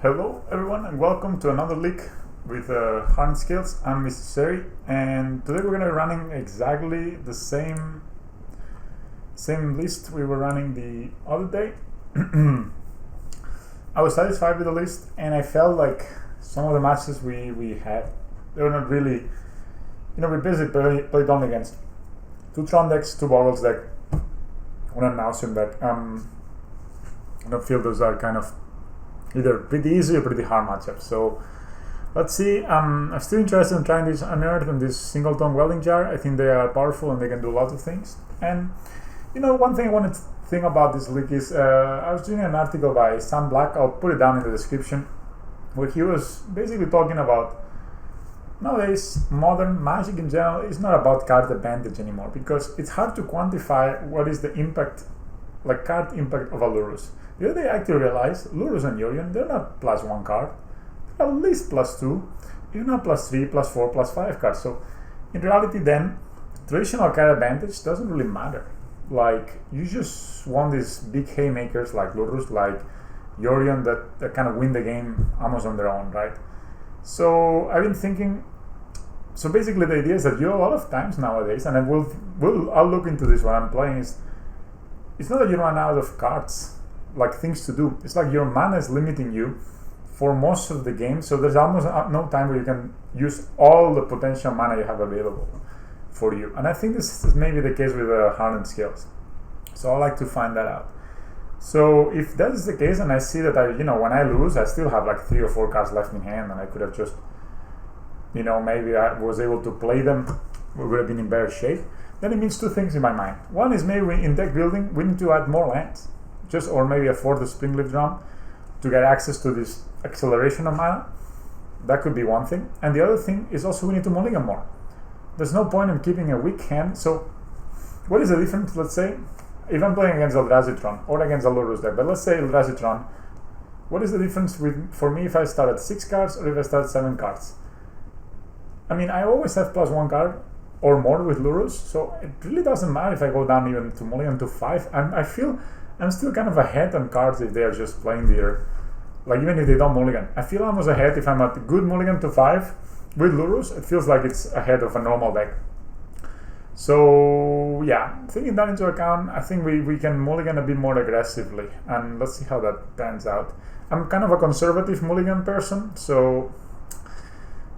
Hello everyone and welcome to another leak with Hardened Skills. I'm Mr. Seri and today we're going to be running exactly the same list we were running the other day. I was satisfied with the list and I felt like some of the matches we had, they were not really, we basically played only against two Tron decks, two Boggles deck, one Nauseum deck. I don't feel those are kind of either pretty easy or pretty hard matchups. So let's see. I'm still interested in trying this Unearth and this Singleton Welding Jar. I think they are powerful and they can do lots of things. And one thing I wanted to think about this leak is I was reading an article by Sam Black. I'll put it down in the description, where he was basically talking about nowadays modern Magic in general is not about card advantage anymore, because it's hard to quantify what is the impact, like card impact of a Lurrus. The other day I actually realized Lurrus and Yorion, they're not plus one card, they're at least plus two, if not plus three, plus four, plus five cards. So in reality then, traditional card advantage doesn't really matter. Like, you just want these big haymakers like Lurrus, like Yorion, that kind of win the game almost on their own, right? So I've been thinking, so basically the idea is that a lot of times nowadays, and I'll look into this when I'm playing, is it's not that you run out of cards, like things to do. It's like your mana is limiting you for most of the game, so there's almost no time where you can use all the potential mana you have available for you. And I think this is maybe the case with the Hardened Skills. So I like to find that out. So if that is the case, and I see that when I lose, I still have like 3 or 4 cards left in hand, and I could have just, maybe I was able to play them, we would have been in better shape. Then it means two things in my mind. One is maybe in deck building, we need to add more lands, or maybe afford the Springleaf Drum to get access to this acceleration of mana. That could be one thing. And the other thing is also we need to mulligan more. There's no point in keeping a weak hand. So what is the difference? Let's say if I'm playing against Eldrazi or against a Lurrus deck, but let's say Eldrazi, what is the difference for me if I start at 6 cards or if I start at 7 cards? I mean, I always have plus 1 card or more with Lurrus, so it really doesn't matter if I go down even to mulligan to 5. I feel I'm still kind of ahead on cards if they are just playing their, like, even if they don't mulligan. I feel almost ahead if I'm at good mulligan to 5 with Lurrus. It feels like it's ahead of a normal deck. So yeah, taking that into account, I think we can mulligan a bit more aggressively, and let's see how that pans out. I'm kind of a conservative mulligan person, so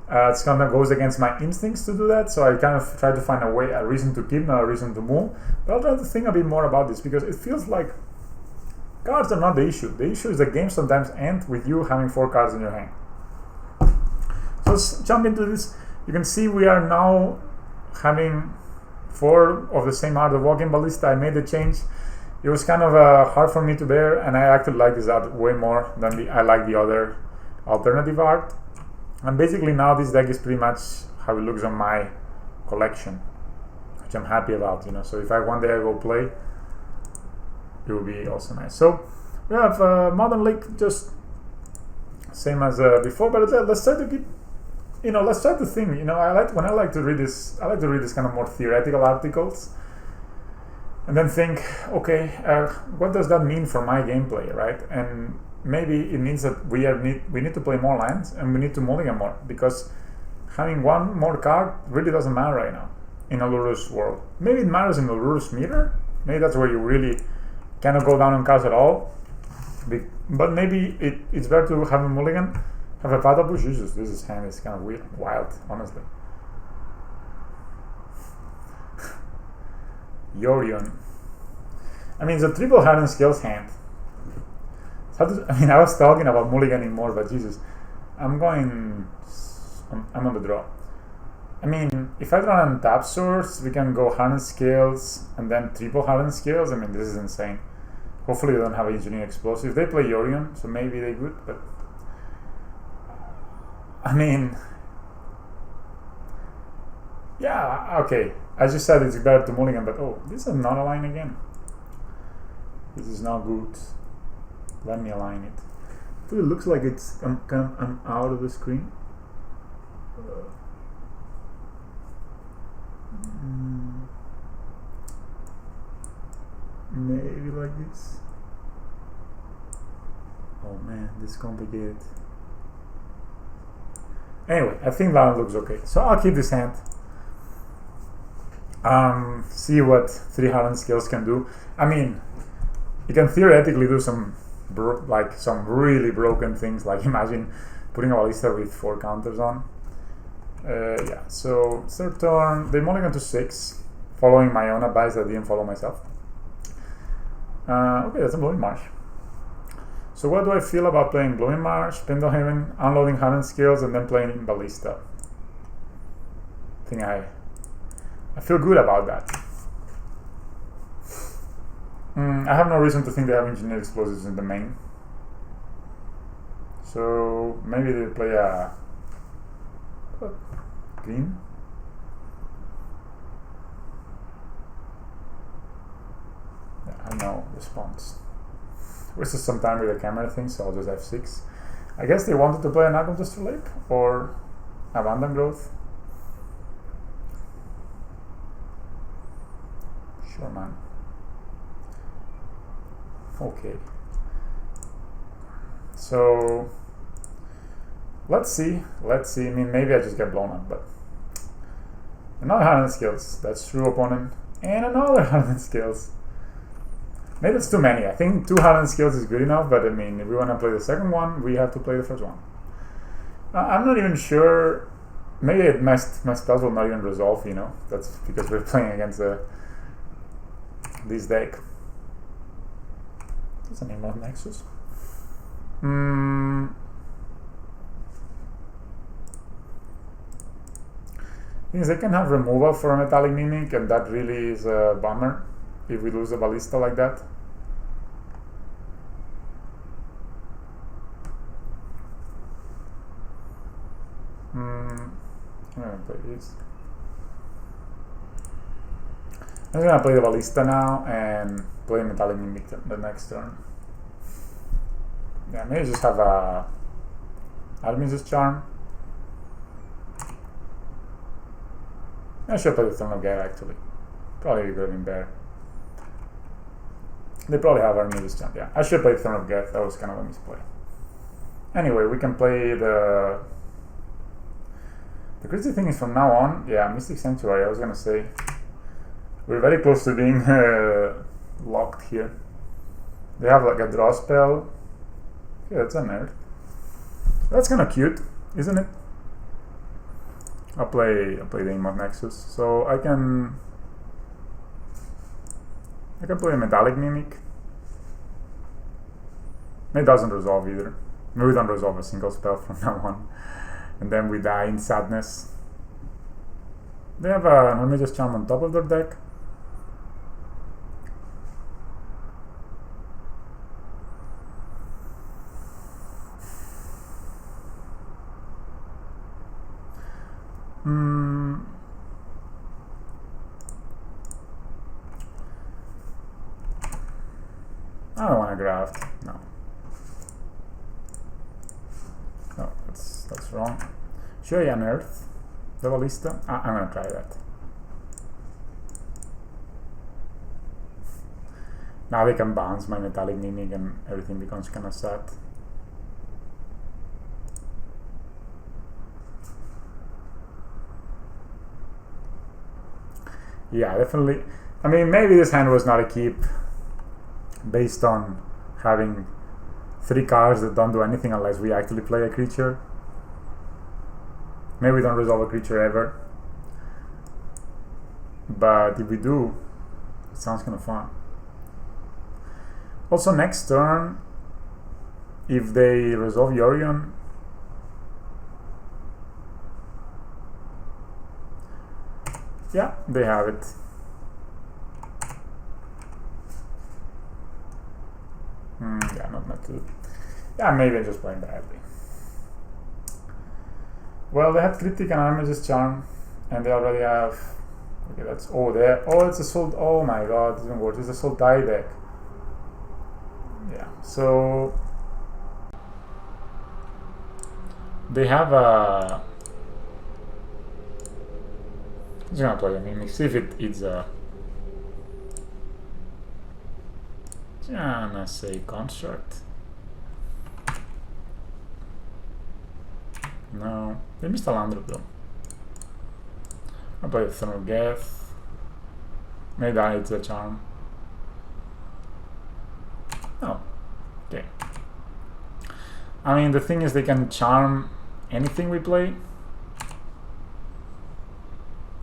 it kind of goes against my instincts to do that, so I kind of try to find a reason to keep, not a reason to move. But I'll try to think a bit more about this, because it feels like cards are not the issue. The issue is that games sometimes end with you having 4 cards in your hand. So let's jump into this. You can see we are now having 4 of the same art of Walking Ballista. I made the change. It was kind of hard for me to bear, and I actually like this art way more than I like the other alternative art. And basically now this deck is pretty much how it looks on my collection, which I'm happy about, So if one day I go play, it will be also nice. So we have Modern League, just same as before, but let's try to keep, let's try to think. I like to read this kind of more theoretical articles, and then think, okay, what does that mean for my gameplay, right? And maybe it means that we need to play more lands and we need to mulligan more, because having 1 more card really doesn't matter right now in a Lurrus world. Maybe it matters in the Lurrus meter. Maybe that's where you really cannot go down on cards at all. But maybe it's better to have a mulligan, have a Paddle Push. Jesus, this hand is kind of weird, wild, honestly. Yorion. I mean, it's a triple Hardened Skills hand. I was talking about mulliganing more, but Jesus, I'm on the draw. I mean, if I draw on Tap Source, we can go Hardened Skills and then triple Hardened Skills. I mean, this is insane. Hopefully they don't have Engineering Explosive. They play Yorion, so maybe they would, but I mean, yeah, okay. I just said it's better to mulligan, but oh, this is not a line again. This is not good. Let me align it. It looks like I'm out of the screen. Maybe like this. Oh man, this is complicated. Anyway, I think that looks okay. So I'll keep this hand. See what 3 hardened skills can do. I mean, you can theoretically do some really broken things. Like imagine putting a ballista with 4 counters on. Yeah. So third turn, they mulligan to 6, following my own advice. I didn't follow myself. Okay, that's a Blowing Marsh. So what do I feel about playing Blowing Marsh, Spindlehaven, unloading hardened skills, and then playing ballista? I think I feel good about that. I have no reason to think they have engineered explosives in the main. So maybe they play a green. Yeah, I have no response. Wasted some time with the camera thing, so I'll just F6. I guess they wanted to play an Agriculture Lake or Abundant Growth. Sure, man. Okay. So let's see. I mean, maybe I just get blown up, but another hardened skills. That's true, opponent, and another hardened skills. Maybe it's too many. I think 2 hardened skills is good enough, but I mean, if we want to play the second one, we have to play the first one. I'm not even sure. Maybe my spells will not even resolve, you know. That's because we're playing against this deck. What's the name of Nexus? Things they can have removal for a Metallic Mimic, and that really is a bummer if we lose a ballista like that. I'm gonna play this. I'm gonna play the ballista now and play Metallic Mimic the next turn. Yeah, maybe just have a Armistice Charm. I should play the Throne of Geth actually. Probably would have been better. They probably have Armistice Charm. Yeah, I should play Throne of Geth. That was kind of a misplay. Anyway, we can play the crazy thing is from now on, yeah, Mystic Sanctuary. I was gonna say we're very close to being locked here. They have like a draw spell. Yeah, that's a nerd. That's kind of cute, isn't it? I'll play the Emote Nexus, so I can play a Metallic Mimic. It doesn't resolve either. Maybe we don't resolve a single spell from now on, and then we die in sadness. They have an Armistice Charm on top of their deck. I don't want to graft. No, that's wrong. Should I unearth the ballista? I'm gonna try that. Now they can bounce my Metallic Mimic and everything becomes kind of sad. Yeah, definitely. I mean, maybe this hand was not a keep based on having 3 cards that don't do anything unless we actually play a creature. Maybe we don't resolve a creature ever. But if we do, it sounds kind of fun. Also, next turn, if they resolve Yorion, yeah, they have it. Yeah, not too. Yeah, maybe I'm just playing badly. Well, they had Cryptic and Armistice Charm, and they already have. Okay, that's it's a Sult. Oh my god, it doesn't work. It's a Sultai deck. Yeah, so they have a. I'm just gonna play a Mimic, see if it eats a. I'm gonna say Construct. No. They missed a Landrop though. I play Thermal Geth. Maybe that hits the charm. Oh. Okay. I mean, the thing is they can charm anything we play.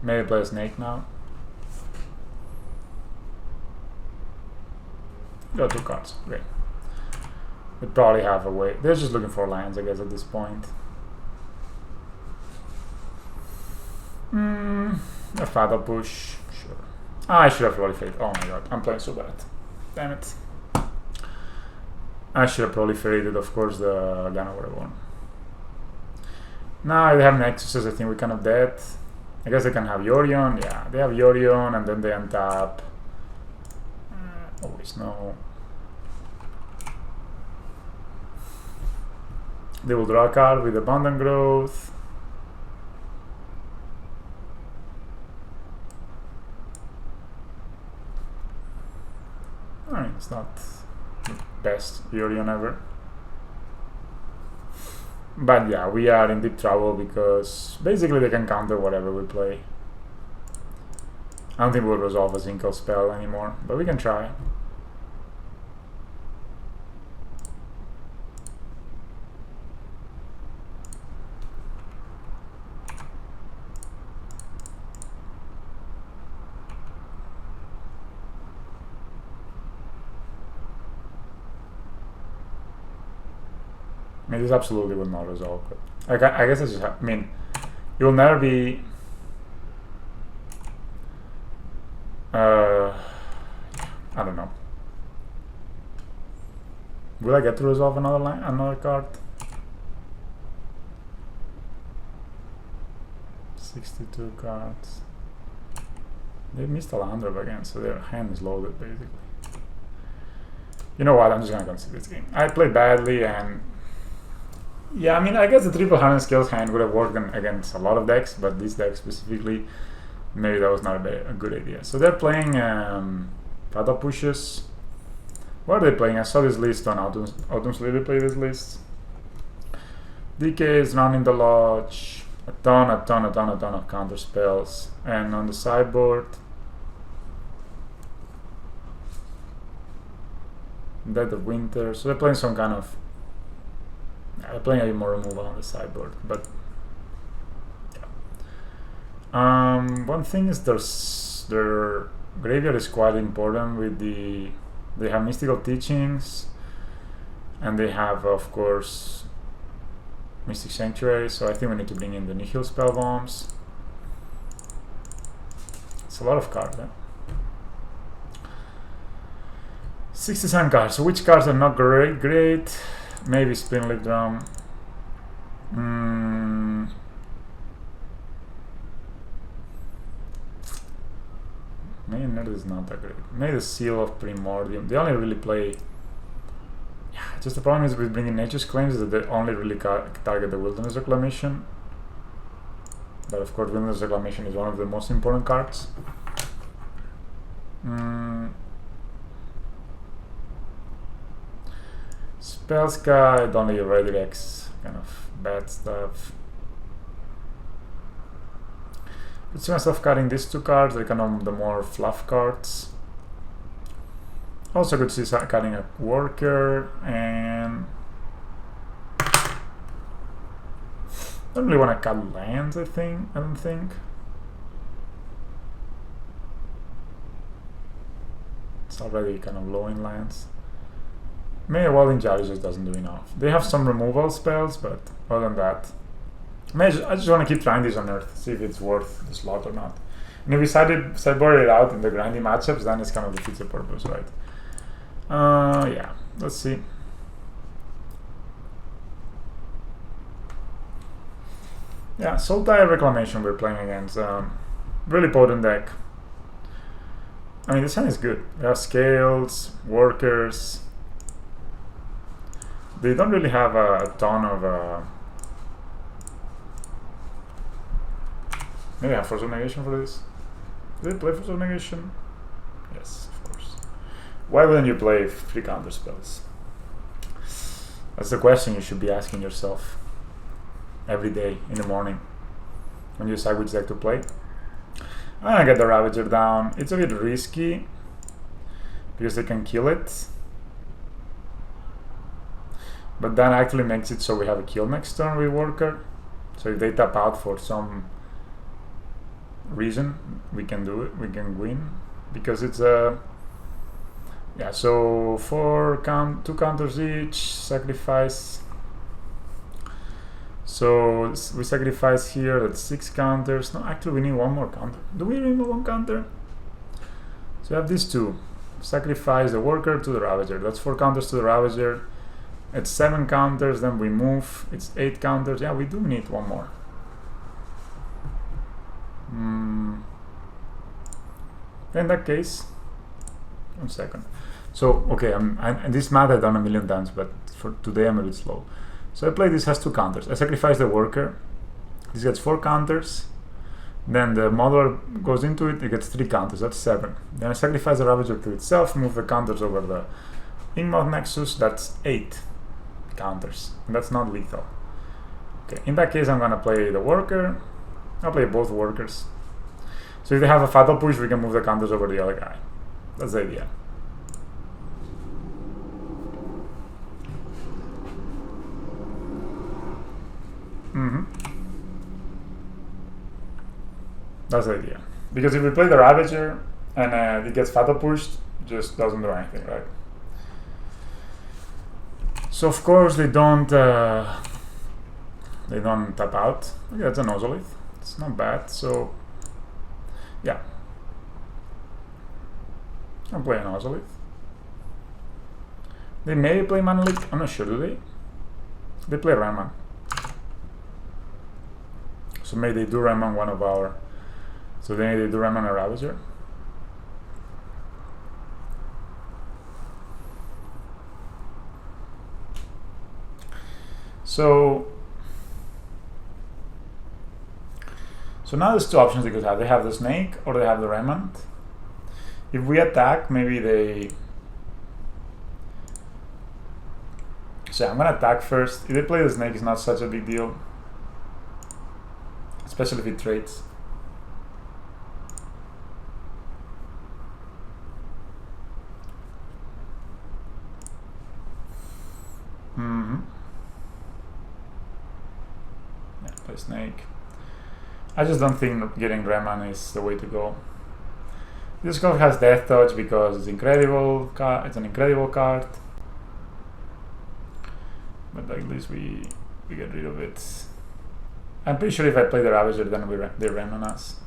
Maybe play a Snake now. Got 2 cards. Great. They probably have a way. They're just looking for lands, I guess, at this point. A Fatal Push. Sure. I should have proliferated. Oh my god, I'm playing so bad. Damn it. I should have proliferated, of course, the Ghana War one. Now they have Nexuses, I think we're kind of dead. I guess they can have Yorion. Yeah, they have Yorion, and then they untap. Always no. They will draw a card with Abundant Growth. I mean, it's not the best Yorion ever. But yeah, we are in deep trouble because basically they can counter whatever we play. I don't think we'll resolve a single spell anymore, but we can try. I mean, this absolutely will not resolve, but I guess it's just, I mean, it will never be I don't know. Will I get to resolve another card? 62 cards. They missed a Landrop again, so their hand is loaded basically. You know what, I'm just gonna concede this game. I played badly, and yeah, I mean, I guess the triple Hardened Skills hand would have worked against a lot of decks, but this deck specifically, maybe that was not a good idea. So they're playing Fatal Pushes. What are they playing? I saw this list on Autumn Sleep. They play this list. DK is running the Lodge. A ton of counter spells. And on the sideboard, Dead of Winter. So they're playing some kind of. They're playing a bit more removal on the sideboard, but yeah. One thing is their graveyard is quite important. With they have Mystical Teachings, and they have, of course, Mystic Sanctuary. So I think we need to bring in the Nihil Spell Bombs. It's a lot of cards, eh? 67 cards. So which cards are not great? Maybe Spin Leaf Drum. Maybe Nerd is not that great. Maybe the Seal of Primordium. They only really play. Yeah, just the problem is with bringing Nature's Claims is that they only really target the Wilderness Reclamation. But of course, Wilderness Reclamation is one of the most important cards. Spellskite only redirects kind of bad stuff. It's myself cutting these 2 cards, they're kind of the more fluff cards. Also could see cutting a Worker, and don't really want to cut lands, I don't think. It's already kind of low in lands. Maybe Welding Jari just doesn't do enough. They have some removal spells, but other than that, I just want to keep trying this on Earth, see if it's worth the slot or not. And if we sideboard it out in the grindy matchups, then it's kind of defeats the purpose, right? Yeah, let's see. Yeah, Sultai Reclamation we're playing against. Really potent deck. I mean, this hand is good. We have Scales, Workers. They don't really have a ton of. Maybe I have Force of Negation for this. Do they play Force of Negation? Yes, of course. Why wouldn't you play 3 counter spells? That's the question you should be asking yourself. every day in the morning when you decide which deck to play. I'm gonna get the Ravager down. It's a bit risky because they can kill it, but that actually makes it so we have a kill next turn with Worker. So if they tap out for some reason, we can do it, we can win, because it's a yeah, so 2 counters each, sacrifice. So we sacrifice here, that's 6 counters. No, actually we need 1 more counter. Do we need 1 counter? So we have these 2. Sacrifice the Worker to the Ravager. That's 4 counters to the Ravager. It's 7 counters, then we move. It's 8 counters. Yeah, we do need 1 more. In that case, 1 second. So, okay, and this math I've done a million times, but for today I'm a bit slow. So I play this has 2 counters. I sacrifice the Worker. This gets 4 counters. Then the Modeler goes into it, it gets 3 counters, that's 7. Then I sacrifice the Ravager to itself, move the counters over the Inkmoth Nexus, that's 8 counters. And that's not lethal. Okay, in that case I'm gonna play the Worker. I'll play both Workers. So if they have a Fatal Push, we can move the counters over the other guy. That's the idea. That's the idea. Because if we play the Ravager and it gets Fatal Pushed, it just doesn't do anything, right? So of course they don't tap out. Okay, that's a Nozolith. It's not bad. So yeah, I'll play a Nozolith. They maybe play Mana Leak. I'm not sure. Do they? They play Rayman. So maybe they do Rayman one of our. So then they do Rayman a Ravager. So now there's 2 options they could have. They have the Snake or they have the Remnant. If we attack, maybe they... So I'm gonna attack first. If they play the Snake, it's not such a big deal. Especially if it trades. Yeah, play Snake. I just don't think getting Rayman is the way to go. This card has Death Touch because it's incredible. It's an incredible card, but at least we get rid of it. I'm pretty sure if I play the Ravager, then they Rayman us.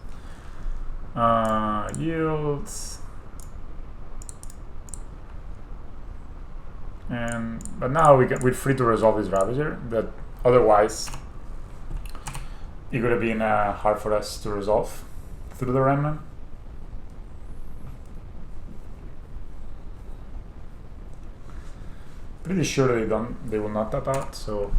Yields, but now we're free to resolve this Ravager. That otherwise it would have been hard for us to resolve through the Remnant. Pretty sure they will not tap out, so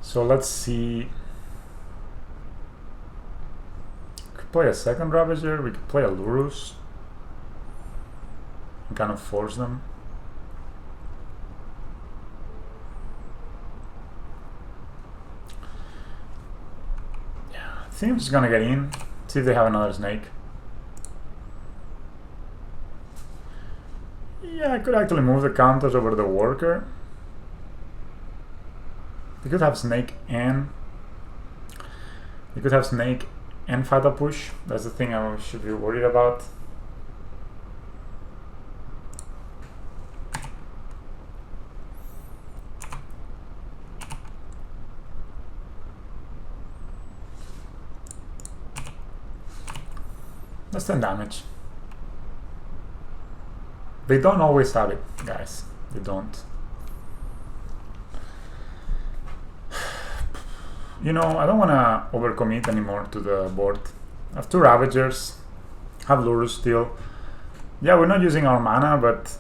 so let's see. We could play a second Ravager, we could play a Lurus and kind of force them. Yeah, I think I'm just gonna get in, see if they have another Snake. Yeah, I could actually move the counters over the Worker. They could have Snake and Fatal Push. That's the thing I should be worried about. That's 10 damage. They don't always have it, guys. They don't. You know, I don't want to overcommit anymore to the board. I have 2 Ravagers, have Lurus still. Yeah, we're not using our mana, but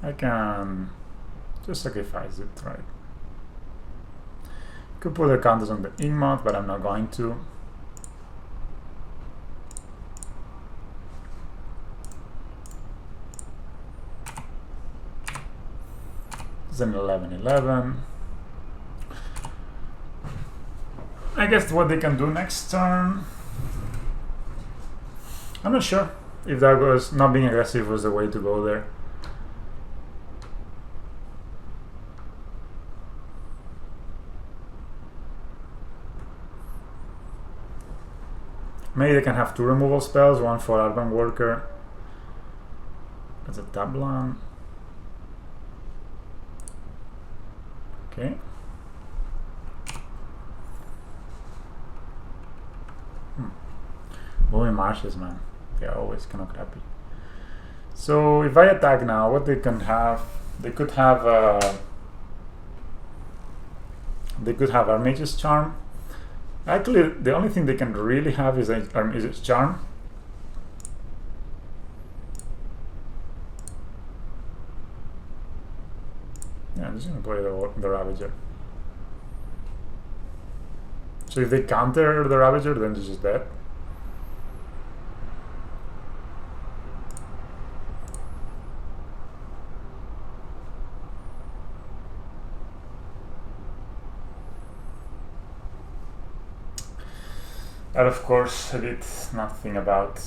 I can just sacrifice it, right? Could put the counters on the Ingmod, but I'm not going to. It's an 11-11. I guess what they can do next turn, I'm not sure if that was not being aggressive was the way to go there. Maybe they can have two removal spells, one for Urban Worker. That's a Tablan. Okay. Booming Marshes, man. They are always kind of crappy. So if I attack now, what they can have, they could have Armage's Charm. Actually, the only thing they can really have is Armage's Charm. Yeah, I'm just gonna play the Ravager. So if they counter the Ravager, then it's just dead. That, of course, I did nothing about.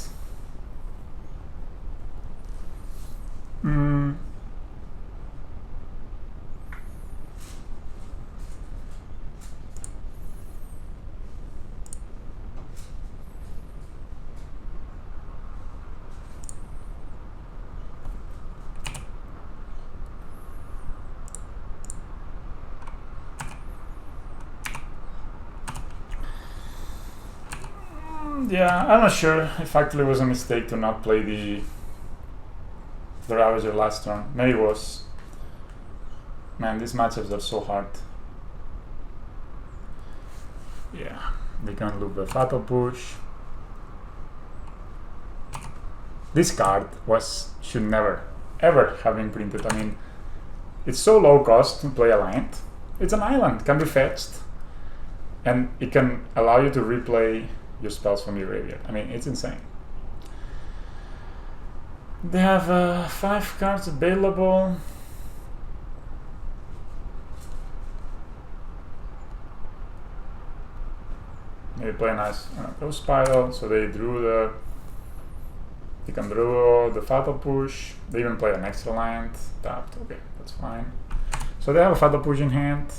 Yeah, I'm not sure if actually it was a mistake to not play the Ravager last turn. Maybe it was. Man, these matchups are so hard. Yeah, they can loop the Fatal Push. This card should never, ever have been printed. I mean, it's so low cost to play Alliant. It's an island, can be fetched, and it can allow you to replay your spells from your graveyard. I mean, it's insane. They have 5 cards available. They play a nice Ghost Spiral, so they can draw the Fatal Push. They even play an extra land tapped. Okay, that's fine. So they have a Fatal Push in hand.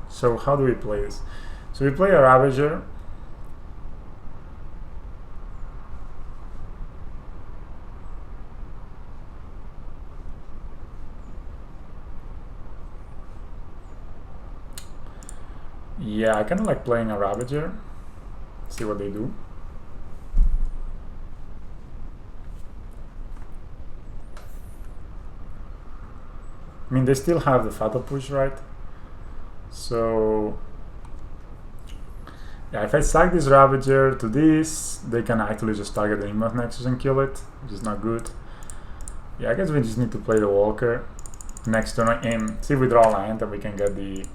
So how do we play this? So we play a Ravager. Yeah, I kind of like playing a Ravager. See what they do. I mean, they still have the Fatal Push, right? So yeah, if I sack this Ravager to this, they can actually just target the Immoth Nexus and kill it, which is not good. Yeah, I guess we just need to play the Walker next turn and see if we draw a land and we can get the...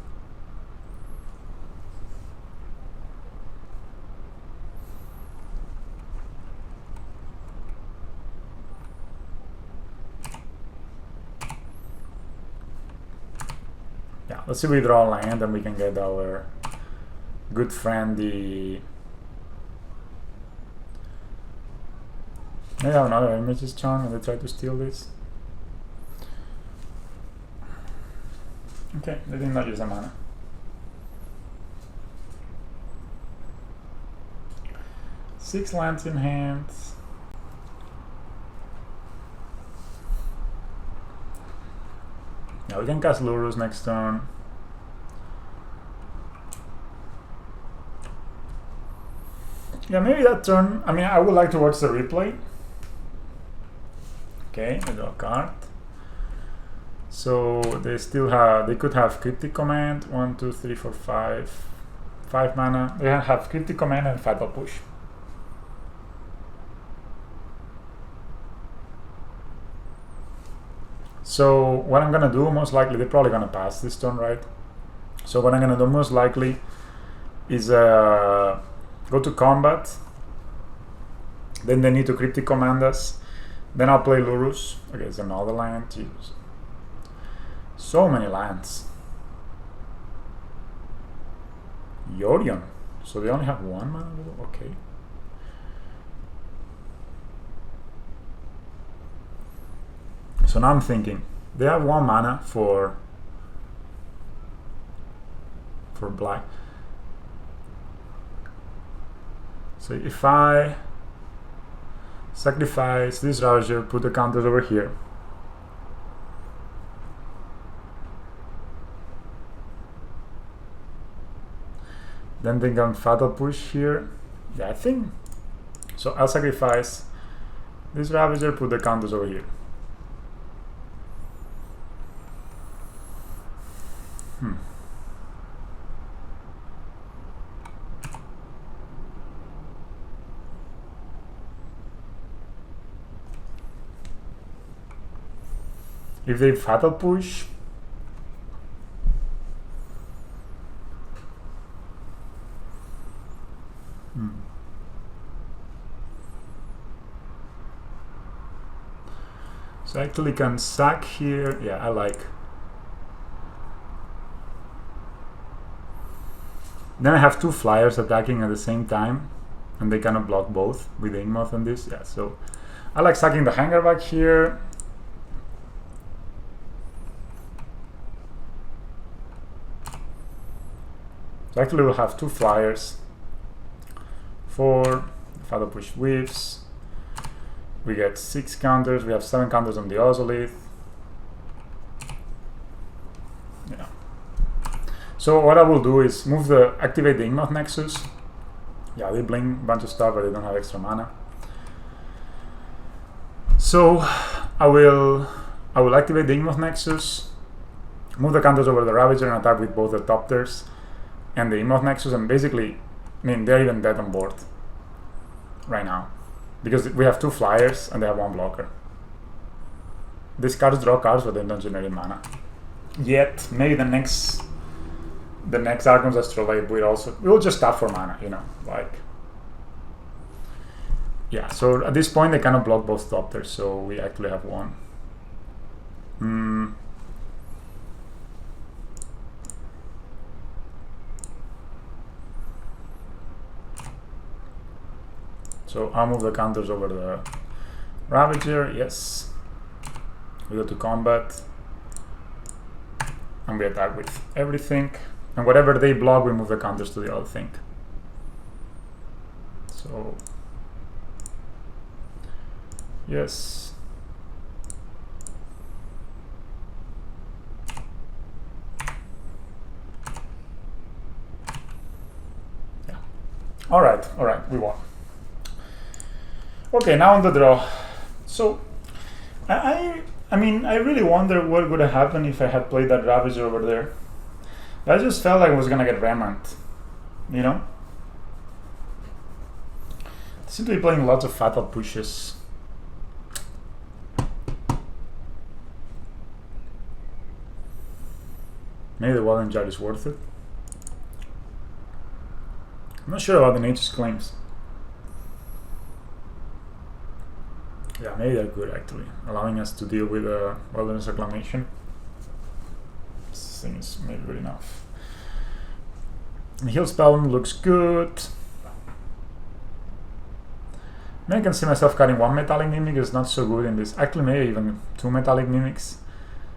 Yeah, let's see if we draw a land and we can get our good friend the... Maybe I have another Image's Charm and they try to steal this. Okay, they did not use a mana. Six lands in hand. Yeah, we can cast Lurus next turn. Yeah, maybe that turn. I mean, I would like to watch the replay. Okay, I draw a card. So they still have, they could have Cryptic Command, 1, 2, 3, 4, 5 mana. They have Cryptic Command and Fatal Push. So what I'm gonna do, most likely, they're probably gonna pass this turn, right? So what I'm gonna do most likely is go to combat. Then they need to Cryptic Command us. Then I'll play Lurus. Okay, it's another land. Jesus. So many lands. Yorion. So they only have one mana? Okay. So now I'm thinking, they have one mana for black. So if I sacrifice this Ravager, put the counters over here. Then they can Fatal Push here. Yeah, I think. So I'll sacrifice this Ravager, put the counters over here. If they Fatal Push, so I actually can sack here. Yeah, I like. Then I have two flyers attacking at the same time, and they cannot block both with the Ingmoth and this. Yeah, so I like sacking the Hangerback here. So actually we'll have two flyers for Fatal Push Whiffs. We get 6 counters, we have 7 counters on the Ozolith. Yeah. So what I will do is activate the Ingmoth Nexus. Yeah, they blink a bunch of stuff, but they don't have extra mana. So I will activate the Ingmoth Nexus, move the counters over the Ravager and attack with both the top tiers and the Ingmoth Nexus, and basically, I mean, they're even dead on board right now because we have 2 flyers and they have 1 blocker. These cards draw cards, but they don't generate mana. Yet, maybe the next Archon's Astrolabe we'll just tap for mana, you know, like. Yeah, so at this point they cannot block both top tiers, so we actually have 1. So I'll move the counters over the Ravager, yes. We go to combat. And we attack with everything. And whatever they block, we move the counters to the other thing. So, yes. Yeah. All right, we won. Okay, now on the draw. So, I mean, I really wonder what would have happened if I had played that Ravager over there. I just felt like I was gonna get Remnant, you know? I seem to be playing lots of Fatal Pushes. Maybe the Welding Jar is worth it. I'm not sure about the Nature's Claims. Yeah, maybe they're good actually, allowing us to deal with Wilderness Reclamation. This thing is maybe good enough. The Heal Spell looks good. Maybe I can see myself cutting 1 Metallic Mimic. It's not so good in this. Actually, maybe even 2 Metallic Mimics.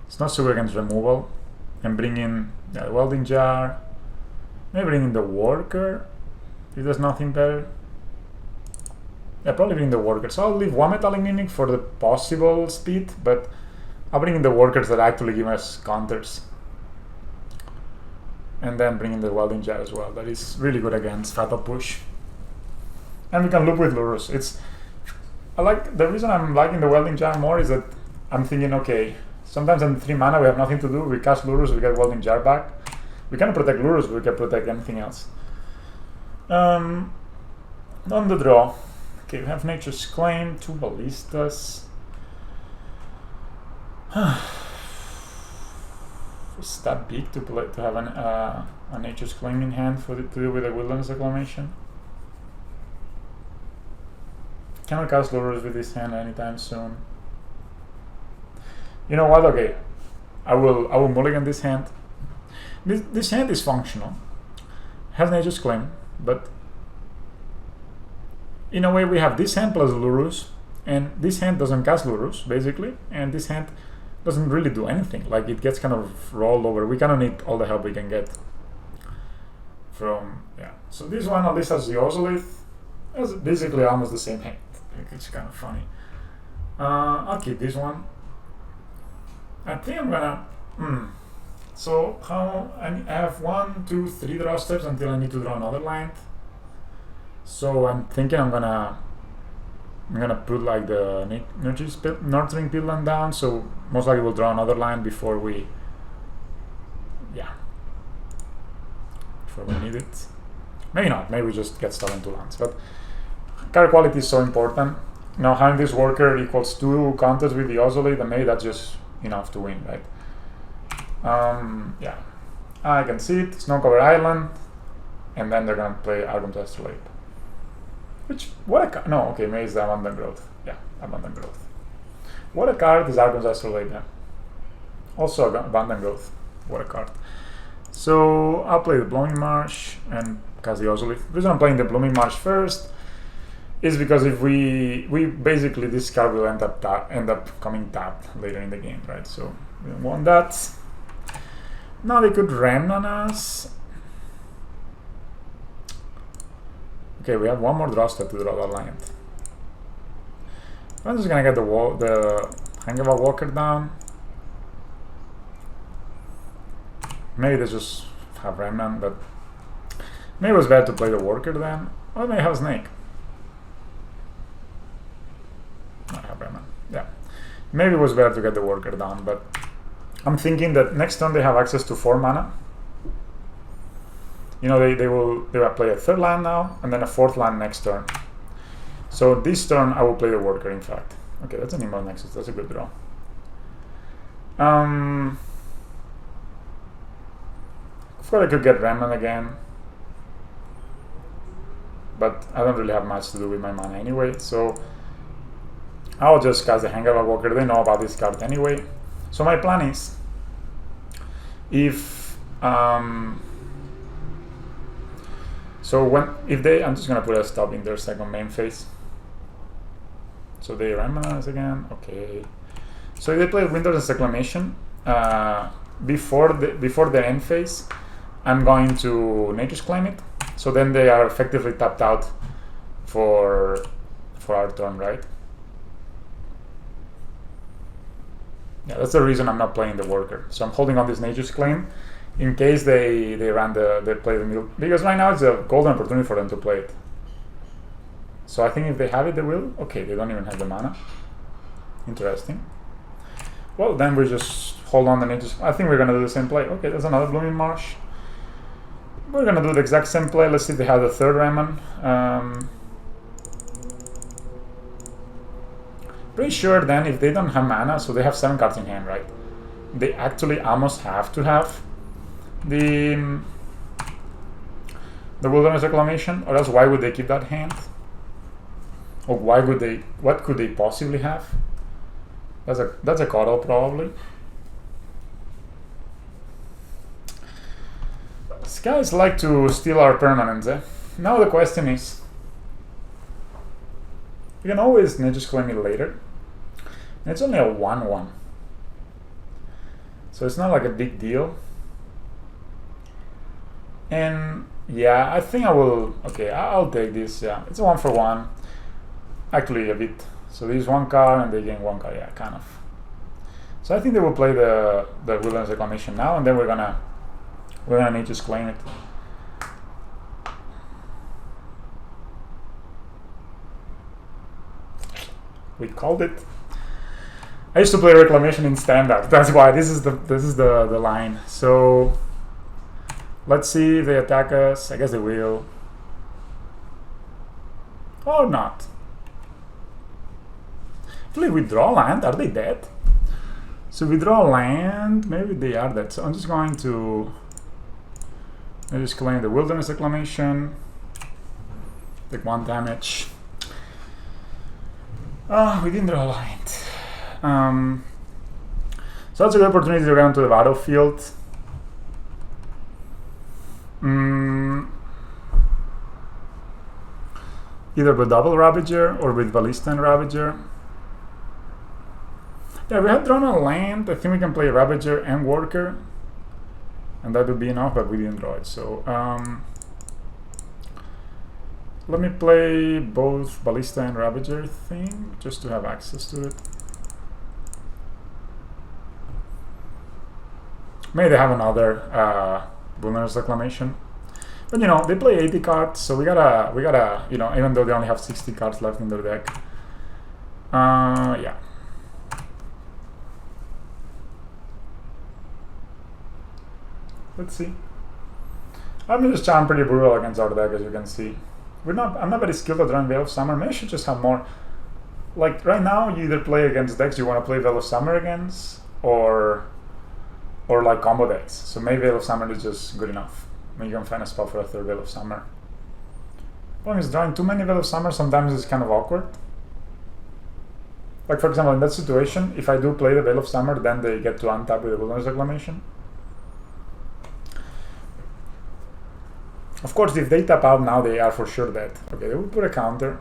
It's not so good against removal. And bring in the Welding Jar. Maybe bring in the Worker if there's nothing better. Yeah, probably bring the Worker. So I'll leave 1 Metallic Mimic for the possible speed, but I'll bring in the Workers that actually give us counters. And then bring in the Welding Jar as well. That is really good against Fatal Push. And we can loop with Lurus. The reason I'm liking the Welding Jar more is that I'm thinking, okay, Sometimes on 3 mana we have nothing to do. We cast Lurus, we get Welding Jar back. We cannot protect Lurus, but we can protect anything else. On the draw, okay, we have Nature's Claim, 2 Ballistas. Is that big to have a Nature's Claim in hand to deal with a Wilderness Reclamation? Cannot cast Lurus with this hand anytime soon. You know what? Okay, I will mulligan this hand. This hand is functional. Has Nature's Claim, but in a way we have this hand plus Lurus, and this hand doesn't cast Lurus basically, and this hand doesn't really do anything. Like, it gets kind of rolled over. We kind of need all the help we can get from, yeah. So this one at least has the Ozolith. It's basically almost the same hand. It's kind of funny. I'll keep this one. I think I'm gonna. So how I have 1, 2, 3 draw steps until I need to draw another land. So I'm thinking I'm gonna put like the Nurturing Pidland down. So most likely we'll draw another land before we need it. Maybe not. Maybe we just get stuck in 2 lands. But card quality is so important. Now having this worker equals 2 counters with the Ozolith, and maybe that's just enough to win, right? Yeah, I can see it. Snowcover Island, and then they're gonna play Argon's Astrolabe. Which, what a no, okay, maybe it's the Abundant Growth. Yeah, Abundant Growth. What a card is Argon's Astrolabe? Yeah. Also Abundant Growth. What a card. So I'll play the Blooming Marsh and cast the Ozolith. The reason I'm playing the Blooming Marsh first is because if we basically, this card will end up coming tapped later in the game, right? So we don't want that. Now they could Remnant us. Okay, we have 1 more draw step to draw that land. I'm just gonna get the Hangaval Walker down. Maybe they just have Remnant, but maybe it was better to play the Worker then. Or they have Snake. I have Remnant. Yeah. Maybe it was better to get the Worker down, but I'm thinking that next turn they have access to 4 mana. You know, they will play a 3rd land now, and then a 4th land next turn. So this turn I will play the Worker, in fact. Okay, that's an Immortal Nexus. That's a good draw. Of course I could get Remnant again, but I don't really have much to do with my mana anyway, so I'll just cast the Hangaval Walker. They know about this card anyway. So my plan is, if I'm just gonna put a stop in their second main phase. So they Remnant us again. Okay. So if they play Wilderness Reclamation before their end phase, I'm going to Nature's Claim it. So then they are effectively tapped out for our turn, right? Yeah, that's the reason I'm not playing the Worker. So I'm holding on this Nature's Claim in case they play the middle, because right now it's a golden opportunity for them to play it. So I think if they have it, they will. Okay, they don't even have the mana. Interesting. Well, then we just hold on the Nature's. I think we're gonna do the same play. Okay, there's another Blooming Marsh. We're gonna do the exact same play. Let's see if they have the 3rd Raymond. Pretty sure then if they don't have mana, so they have 7 cards in hand, right? They actually almost have to have the Wilderness Reclamation, or else why would they keep that hand? Or what could they possibly have? That's a cuddle probably. These guys like to steal our permanents, eh? Now the question is, you can always Nature's Claim it later. And it's only a 1/1. So it's not like a big deal. And yeah, I think I will. Okay, I'll take this. Yeah, it's a 1-for-1. Actually, a bit. So this is 1 card, and they gain 1 card. Yeah, kind of. So I think they will play the Wilderness Reclamation now, and then we're gonna Nature's Claim it. We called it. I used to play Reclamation in standard. That's why this is the line. So let's see if they attack us. I guess they will. Or not. If we withdraw land, are they dead? So withdraw land, maybe they are dead. So I'm just going to just claim the Wilderness Reclamation. Take 1 damage. We didn't draw land. So that's a good opportunity to get onto the battlefield. Either with double Ravager or with Ballista and Ravager. Yeah, we have drawn a land. I think we can play Ravager and Worker, and that would be enough, but we didn't draw it. So let me play both Ballista and Ravager thing, just to have access to it. Maybe they have another Wilderness Reclamation. But you know, they play 80 cards, so we gotta, you know, even though they only have 60 cards left in their deck. Yeah. Let's see. I'm just trying pretty brutal against our deck, as you can see. I'm not very skilled at drawing Veil of Summer. Maybe I should just have more. Like right now, you either play against decks you want to play Veil of Summer against, or like combo decks. So maybe Veil of Summer is just good enough. I mean, you can find a spot for a third Veil of Summer. Problem is, drawing too many Veil of Summer sometimes is kind of awkward. Like for example, in that situation, if I do play the Veil of Summer, then they get to untap with the Wilderness Reclamation. Of course, if they tap out now, they are for sure dead. Okay, they will put a counter.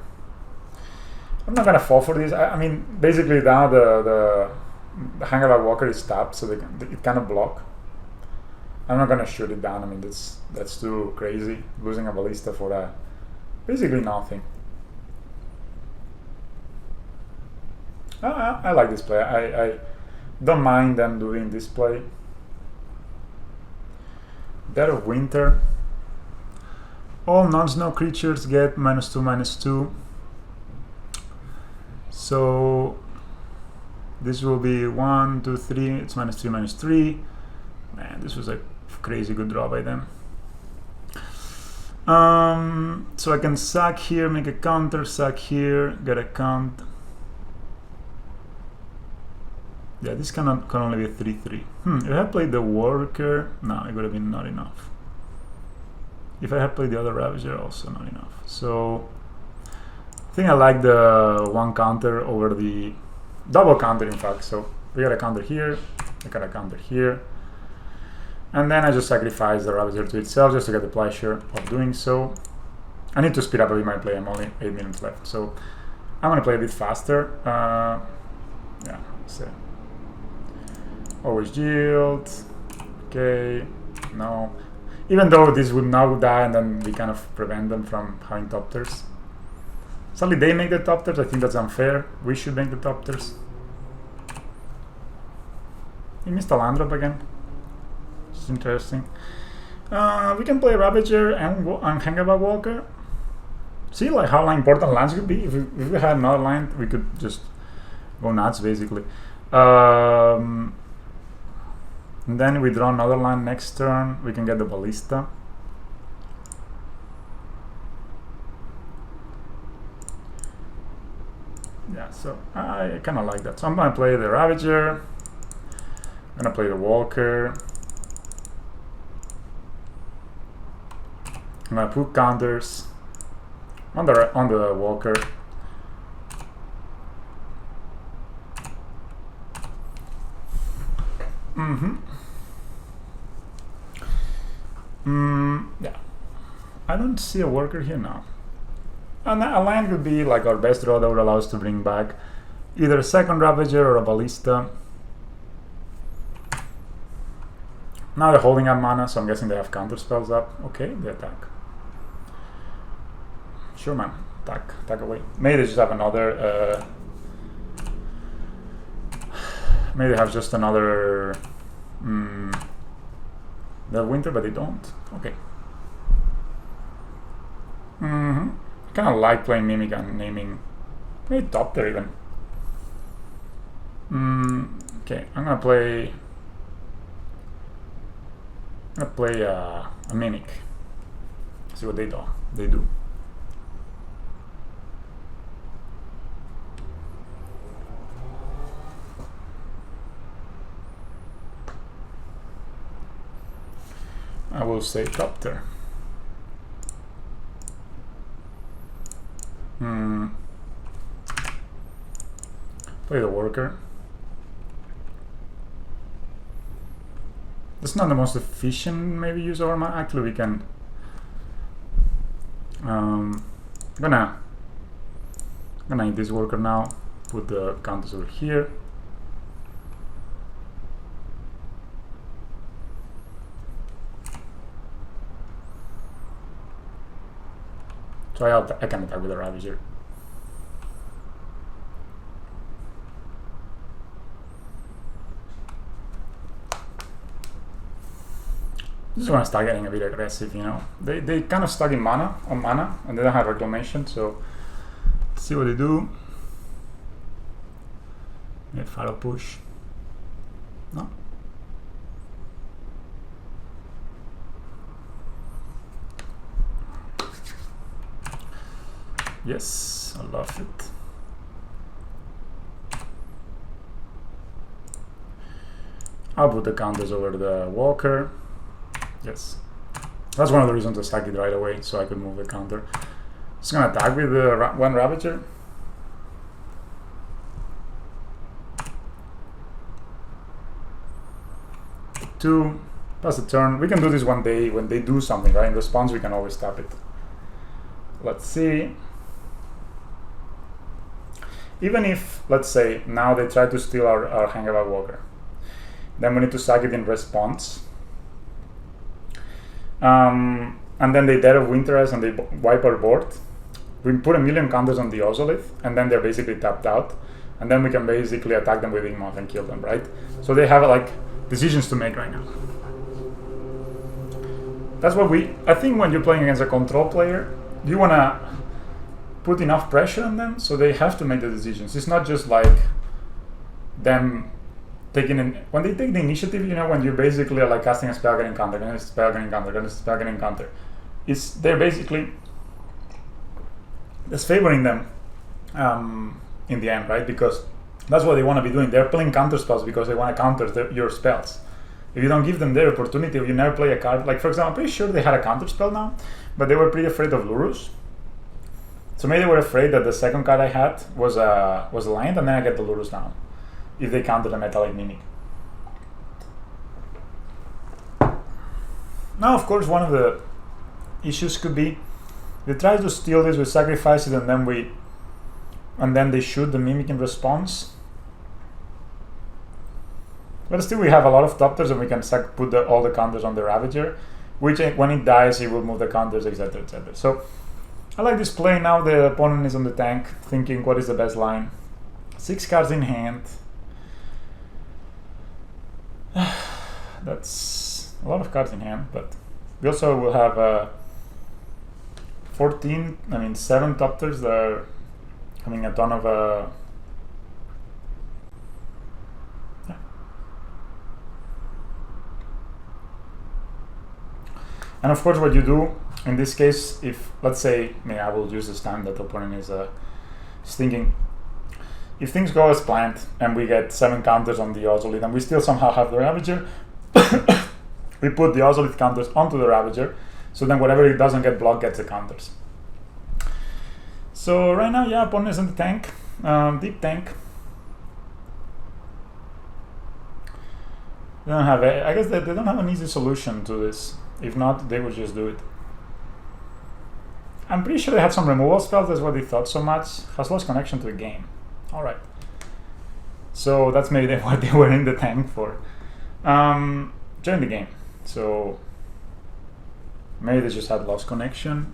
I'm not gonna fall for this. I mean, basically now the Hangabout Walker is tapped, so it cannot block. I'm not gonna shoot it down. I mean, that's too crazy. Losing a Ballista for basically nothing. I like this play. I don't mind them doing this play. Dead of Winter. All non-snow creatures get -2/-2. So this will be 1, 2, 3. It's -3/-3. Man, this was a crazy good draw by them. So I can sack here, make a counter, sack here, get a count. Yeah, this can only be a 3/3. If I had played the Worker, no, it would have been not enough. If I had played the other Ravager, also not enough. So I think I like the 1 counter over the double counter, in fact. So we got a counter here, I got a counter here, and then I just sacrifice the Ravager to itself just to get the pleasure of doing so. I need to speed up a bit my play. I'm only 8 minutes left, so I'm gonna play a bit faster. Yeah, so always yield. Okay, no. Even though this would now die, and then we kind of prevent them from having top tiers. Sadly, they make the top tiers. I think that's unfair. We should make the top tiers. He missed a land drop again. It's interesting. We can play Ravager and Hangabout Walker. See, like how important lands could be. If we had another land, we could just go nuts, basically. And then we draw another land next turn. We can get the Ballista. Yeah, so I kind of like that. So I'm gonna play the Ravager. I'm gonna play the Walker. I'm gonna put counters on the Walker. Yeah, I don't see a Worker here now. And a land would be like our best draw that would allow us to bring back either a second Ravager or a Ballista. Now they're holding up mana, so I'm guessing they have counter spells up. Okay, they attack. Sure, man, attack away. Maybe they just have another. Maybe they have just another. The Winter, but they don't. Okay. I kind of like playing Mimic and naming maybe top tier even. Okay, I'm gonna play a mimic. See what they do. I will say copter. Play the worker. That's not the most efficient maybe use of our mana. Actually, we can. I'm gonna eat this worker now. Put the counters over here. So I can attack with a Ravager. Just want to start getting a bit aggressive, you know. They kind of stuck in mana, and they don't have reclamation, so let's see what they do. Get Pharaoh push. No. Yes, I love it. I'll put the counters over the walker. Yes, that's one of the reasons I sacked it right away, so I could move the counter. Just gonna attack with the one Ravager. Two, pass the turn. We can do this one day when they do something, right? In response, we can always tap it. Let's see. Even if, let's say, now they try to steal our Hangabout Walker, then we need to sack it in response. And then they Dead of Winterize and they wipe our board. We put a million counters on the Ozolith, and then they're basically tapped out. And then we can basically attack them with Igmoth and kill them, right? So they have like decisions to make right now. That's what I think when you're playing against a control player, you want to put enough pressure on them so they have to make the decisions. It's not just like them when they take the initiative, you know, when you're basically like casting a spell, getting counter, getting a spell, getting counter, getting a spell, getting counter. They're basically just favoring them in the end, right? Because that's what they want to be doing. They're playing counter spells because they want to counter your spells. If you don't give them their opportunity, if you never play a card, like for example, I'm pretty sure they had a counter spell now, but they were pretty afraid of Lurus. So maybe they were afraid that the second card I had was a land, and then I get the Lurus down if they counter the Metallic Mimic. Now, of course, one of the issues could be they try to steal this, we sacrifice it, and then they shoot the Mimic in response. But still, we have a lot of Topters, and we can put all the counters on the Ravager, which when it dies, it will move the counters, etc., etc. So I like this play. Now the opponent is on the tank, thinking what is the best line. 6 cards in hand. That's a lot of cards in hand, but we also will have 7 Topters that are having a ton of yeah. And of course, what you do in this case, if let's say, I will use the stand that the opponent is thinking. If things go as planned and we get 7 counters on the Ozolith and we still somehow have the Ravager, we put the Ozolith counters onto the Ravager, so then whatever it doesn't get blocked gets the counters. So right now, yeah, opponent is in the tank, deep tank. They don't have I guess they don't have an easy solution to this. If not, they would just do it. I'm pretty sure they had some removal spells, that's why they thought so much. Has lost connection to the game. Alright. So that's maybe what they were in the tank for. During the game. So maybe they just had lost connection.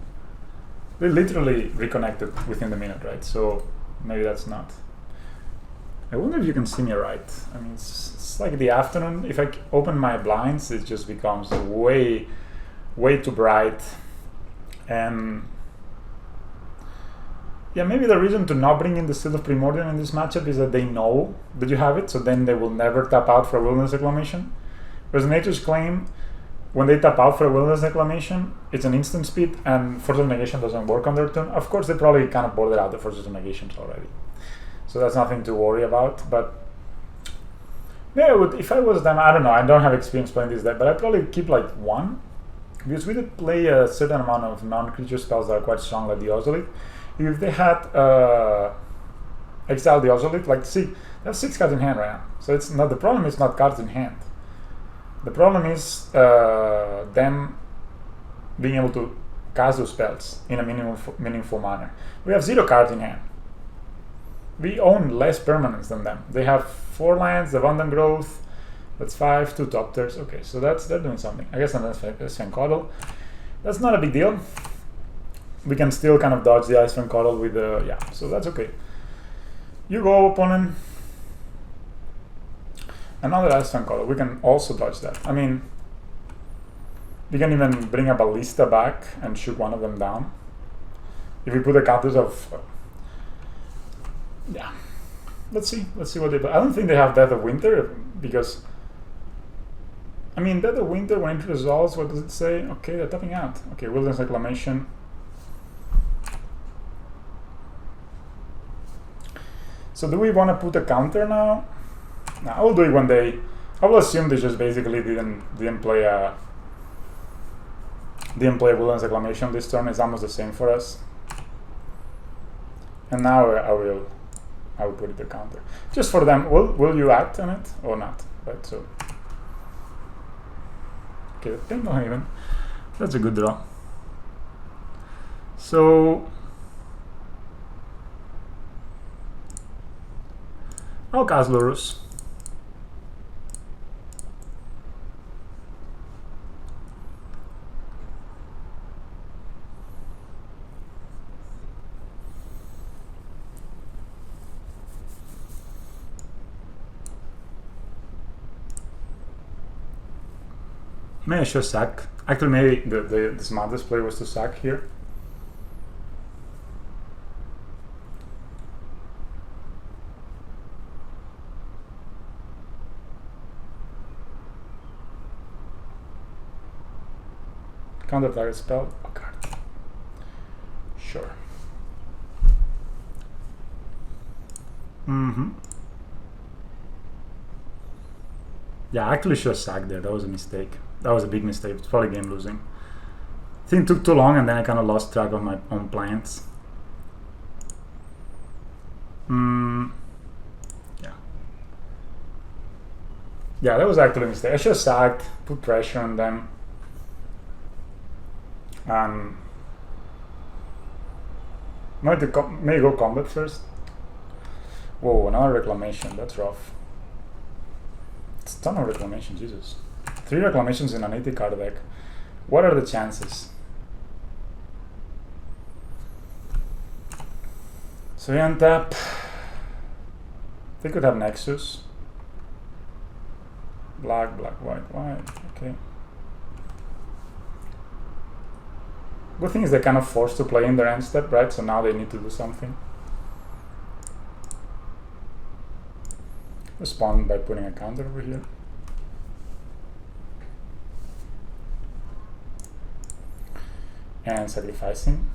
They literally reconnected within the minute, right? So maybe that's not. I wonder if you can see me right. I mean, it's like the afternoon. If I open my blinds, it just becomes way too bright. And Yeah, maybe the reason to not bring in the Seal of Primordium in this matchup is that they know that you have it, so then they will never tap out for a Wilderness Reclamation. Whereas Nature's Claim, when they tap out for a Wilderness Reclamation, it's an instant speed, and Force of Negation doesn't work on their turn. Of course, they probably kind of bordered out the Forces of Negations already, so that's nothing to worry about. But yeah, if I was them, I don't know, I don't have experience playing this deck, but I'd probably keep like one, because we did play a certain amount of non-creature spells that are quite strong, like the Ozolith. If they had exiled the Ozolith, like, see, they have 6 cards in hand right now. So it's not, the problem is not cards in hand. The problem is them being able to cast those spells in a meaningful manner. We have 0 cards in hand. We own less permanents than them. They have 4 lands, Abundant Growth, that's 5, 2 top tiers. Okay, so they're doing something. I guess that's Sven-Coddle. That's not a big deal. We can still kind of dodge the Ice Sven-Coddle with the, yeah, so that's okay. You go, opponent. Another Ice Sven-Coddle, we can also dodge that. I mean, we can even bring a Ballista back and shoot one of them down. If we put the counters of, yeah, let's see what they do. I don't think they have Death of Winter, because, I mean, Death of Winter, when it resolves, what does it say? Okay, they're tapping out. Okay, Wilderness Reclamation. So do we want to put a counter now? No, I will do it when they. I will assume they just basically didn't play a Wilderness Reclamation this turn. It's almost the same for us. And now I will put it a counter just for them. Will you act on it or not? Right. So okay, not even. That's a good draw. So I'll cast Lurus. Maybe I should sack. Actually, maybe the smartest play was to sack here. Counter target spell. Oh, card. Sure. Yeah, I actually should have sacked there. That was a mistake. That was a big mistake. It's probably game losing. I think it took too long, and then I kind of lost track of my own plans. Yeah. Yeah, that was actually a mistake. I should have sacked, put pressure on them. Maybe go combat first. Whoa, another Reclamation. That's rough. It's a ton of Reclamation, Jesus. 3 Reclamations in an 80 card deck. What are the chances? So we untap. They could have Nexus. Black, white. Okay. Good thing is they're kind of forced to play in their end step, right? So now they need to do something. Respond by putting a counter over here. And sacrificing.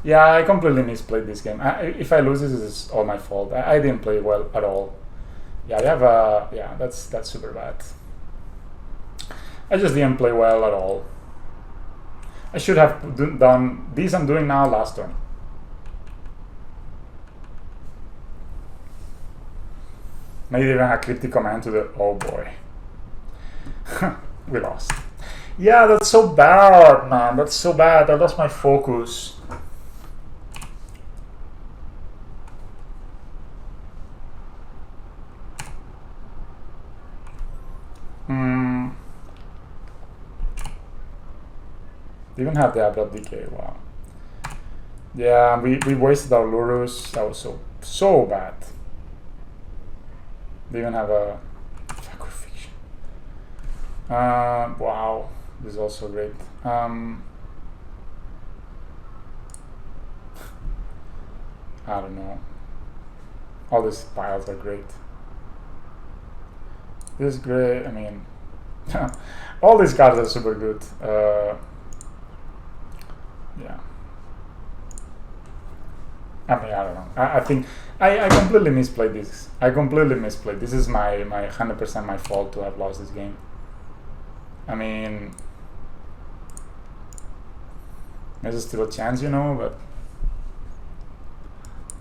Yeah, I completely misplayed this game. If I lose this, it's all my fault. I didn't play well at all. Yeah, they have a, yeah, that's super bad. I just didn't play well at all. I should have done this I'm doing now last turn. Maybe even a cryptic command to the, oh boy. We lost. Yeah, that's so bad, man. That's so bad. I lost my focus. They even have the Abrupt Decay. Wow. Yeah, we wasted our Lurus. That was so bad. They even have a Sacrifice. Wow, this is also great. I don't know. All these piles are great. This is great. I mean, all these cards are super good. Yeah. I mean, I don't know. I think I completely misplayed this. I completely misplayed. This is my 100% my fault to have lost this game. I mean, there's still a chance, you know, but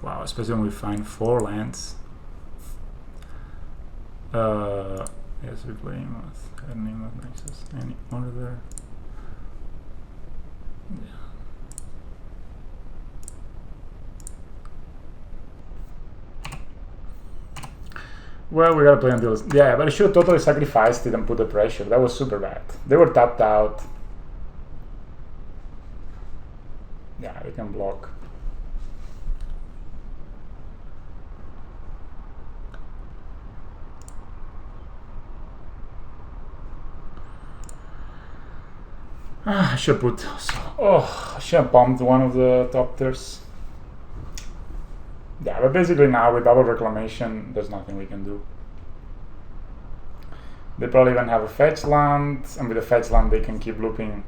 wow, especially when we find 4 lands. Yes, we're playing with any Nexus, any order. Yeah. Well, we gotta play until... Yeah, but I should have totally sacrificed it and put the pressure. That was super bad. They were tapped out. Yeah, they can block. I should put... Oh, I should have bombed one of the top tiers. Yeah, but basically now with double reclamation, there's nothing we can do. They probably even have a fetch land, and with the fetch land they can keep looping.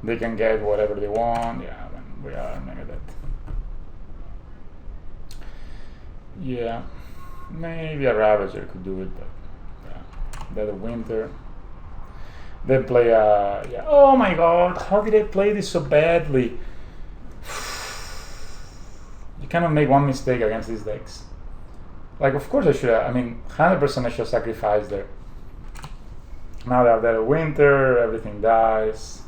They can get whatever they want. Yeah, we are mega dead. Yeah, maybe a Ravager could do it, but yeah, Dead of Winter. They play a... Yeah. Oh my god, how did they play this so badly? You cannot make one mistake against these decks. Like, of course I should have, I mean, 100% I should have sacrificed there. Now they have Dead of Winter, everything dies.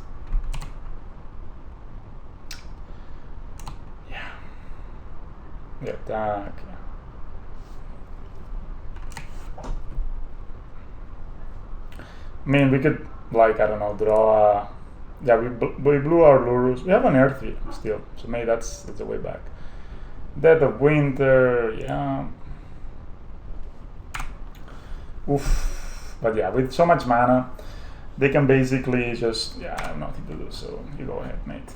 Yeah. The attack, yeah. I mean, we could, like, I don't know, draw a... Yeah, we blew our Lurus. We have an Earthy still, so maybe that's a way back. Dead of Winter, yeah. Oof. But yeah, with so much mana, they can basically just... Yeah, I have nothing to do, so you go ahead, mate.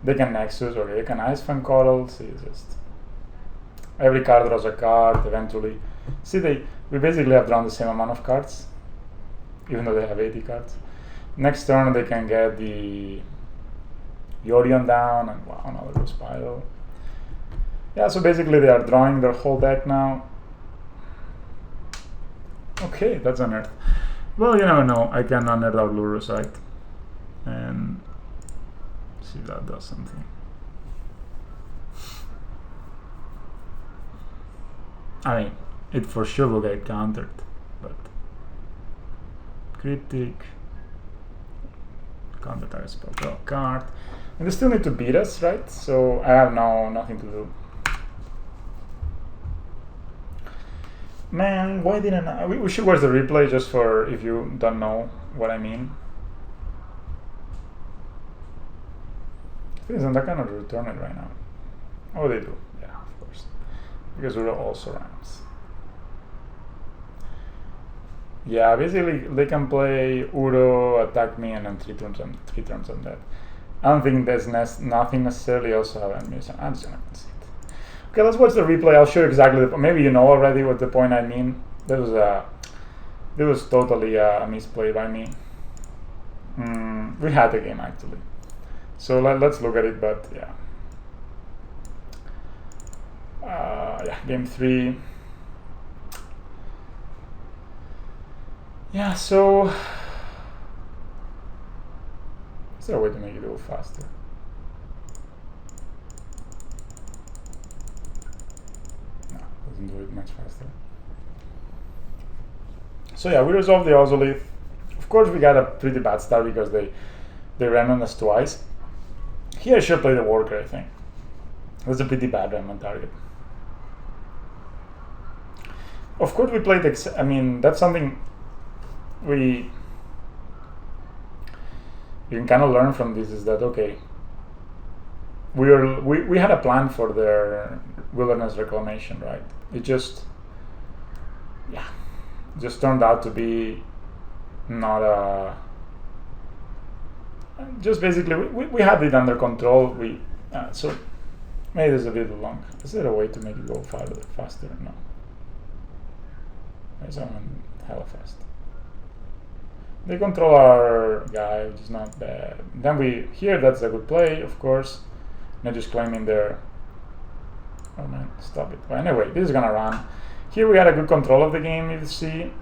They can Nexus, okay, they can Icefang Coral, see, it's just... Every card draws a card, eventually. See, we basically have drawn the same amount of cards, even though they have 80 cards. Next turn, they can get the Yorion down, and wow, another Ghost Spiral. Yeah, so basically they are drawing their whole deck now. Okay, that's an Earth. Well, you never know. I can unearth our Lurus, right? And see if that does something. I mean, it for sure will get countered, but Cryptic, counter target spell, draw a card. And they still need to beat us, right? So I have nothing to do. Man, why didn't I? We should watch the replay just for if you don't know what I mean. Isn't that kind of return it right now? Oh, they do. Yeah, of course. Because we're all surrounds. Yeah, basically they can play Uro, attack me, and then 3 turns on that. I don't think there's nothing necessarily also have enemies. I'm just gonna concede. Okay, let's watch the replay. I'll show you exactly the... Maybe you know already what the point I mean. That was totally a misplay by me. We had the game actually. So let's look at it, but yeah. Yeah, game 3. Yeah, so... Is there a way to make it go faster? Doesn't do it much faster. So yeah, we resolved the Ozolith. Of course, we got a pretty bad start because they ran on us twice. Here I should play the Worker, I think. It was a pretty bad ram on target. Of course, we played. I mean, that's something you can kind of learn from this. Is that okay? We had a plan for their Wilderness Reclamation, right? It just turned out to be not a just basically we had it under control. So made this a little long. Is there a way to make it go faster? No. There's someone hella fast. They control our guy, which is not bad. Then here that's a good play, of course. They're just claiming their. Oh man, stop it. But anyway, this is gonna run. Here we had a good control of the game, you see.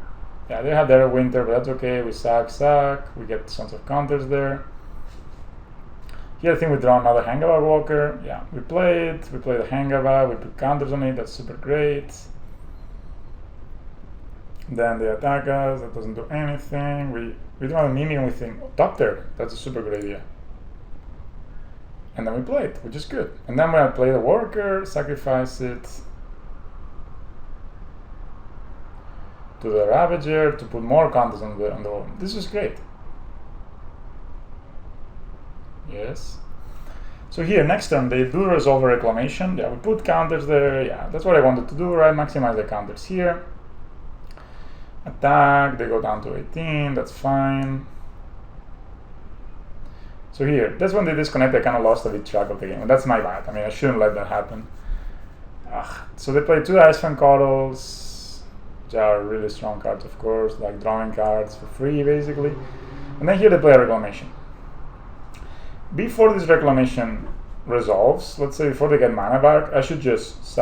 Yeah, they had their winter, but that's okay. We suck. We get tons of counters there. Here I think we draw another Hangava Walker. Yeah, we play it. We play the Hangava. We put counters on it. That's super great. Then they attack us. That doesn't do anything. We don't have a minion. We think Doctor. That's a super good idea. And then we play it, which is good. And then we play the Worker, sacrifice it to the Ravager to put more counters on the wall. This is great. Yes. So here, next turn, they do resolve a reclamation. Yeah, we put counters there. Yeah, that's what I wanted to do, right? Maximize the counters here. Attack, they go down to 18, that's fine. So here, that's when they disconnect, I kind of lost a bit track of the game. And that's my bad. I mean, I shouldn't let that happen. So they play 2 Iceland Coddles, which are really strong cards, of course, like drawing cards for free, basically. And then here they play a Reclamation. Before this Reclamation resolves, let's say before they get mana back, I should just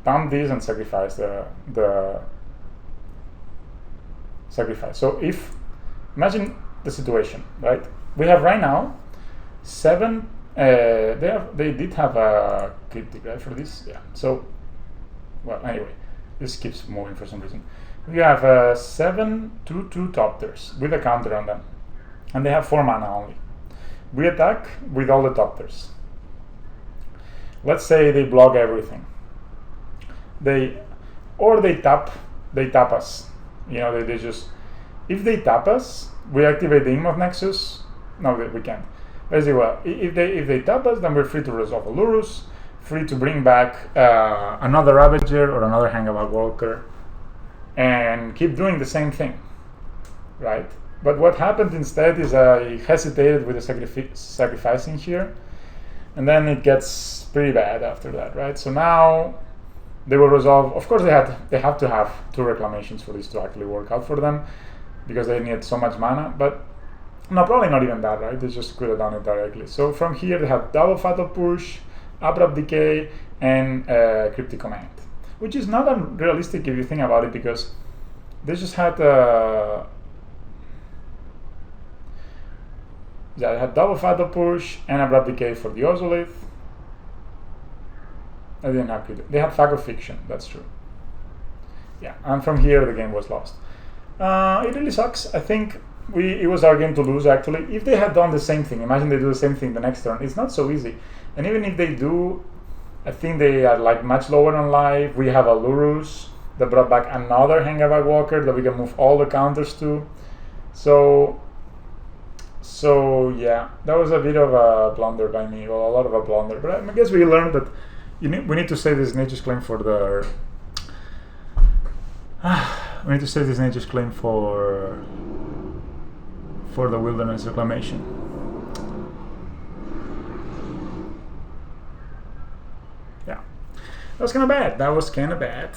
pump these and sacrifice the sacrifice. So imagine the situation, right? We have right now 7. They did have a cryptic, right, for this. Yeah. So, well, anyway, this keeps moving for some reason. We have 7 2/2 Topters with a counter on them, and they have 4 mana only. We attack with all the Topters. Let's say they block everything. They tap us. You know, they just, if they tap us, we activate the Imp of Nexus. No, we can't. Basically, well, if they tap us, then we're free to resolve a Lurus, free to bring back another Ravager or another Hangava Walker, and keep doing the same thing, right? But what happened instead is I hesitated with the sacrificing here, and then it gets pretty bad after that, right? So now they will resolve. Of course, they have to have 2 reclamations for this to actually work out for them, because they need so much mana. But no, probably not even that, right? They just could have done it directly. So from here they have double Fatal Push, Abrupt Decay, and Cryptic Command, which is not unrealistic if you think about it, because they just had they had double Fatal Push and Abrupt Decay for the Ozolith. I didn't have Cryptic. They had Fag of Fiction, that's true. Yeah, and from here the game was lost. It really sucks. I think it was our game to lose, actually. If they had done the same thing, imagine they do the same thing the next turn, it's not so easy. And even if they do, I think they are like much lower on life. We have a Lurus that brought back another Hangava Walker that we can move all the counters to. So yeah, that was a bit of a blunder by me, well, a lot of a blunder. But I guess we learned that we need to save this Nature's Claim for the... we need to save this Nature's Claim for the Wilderness Reclamation. Yeah, that was kind of bad.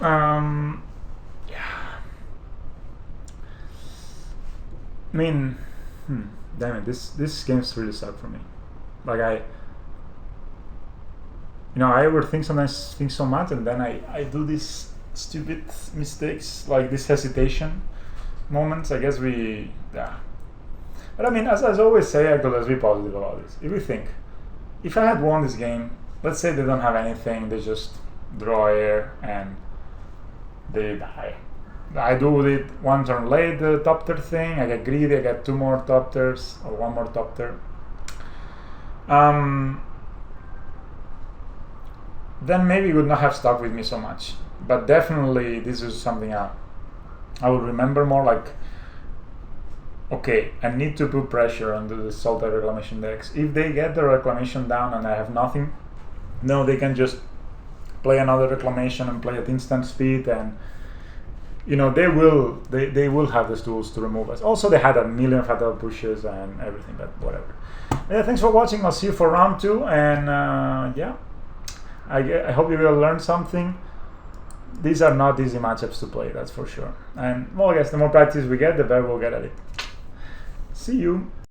Yeah. I mean, damn it, this game's really sucked for me. Like I overthink sometimes things so much, and then I do these stupid mistakes, like this hesitation moments. I guess but I mean, as I always say, let's be positive about this. If we think, if I had won this game, let's say they don't have anything, they just draw air and they die. I do it 1 turn late, the Topter thing, I get greedy, I get 2 more Topters, or 1 more Topter. Then maybe it would not have stuck with me so much. But definitely this is something I will remember more, like, okay, I need to put pressure on the Sultai Reclamation decks. If they get the Reclamation down and I have nothing, no, they can just play another Reclamation and play at instant speed and you know, they will have the tools to remove us. Also, they had a million fatal pushes and everything, but whatever. Yeah, thanks for watching. I'll see you for round 2, and yeah, I hope you will learn something. These are not easy matchups to play, that's for sure. And well, I guess the more practice we get, the better we'll get at it. See you.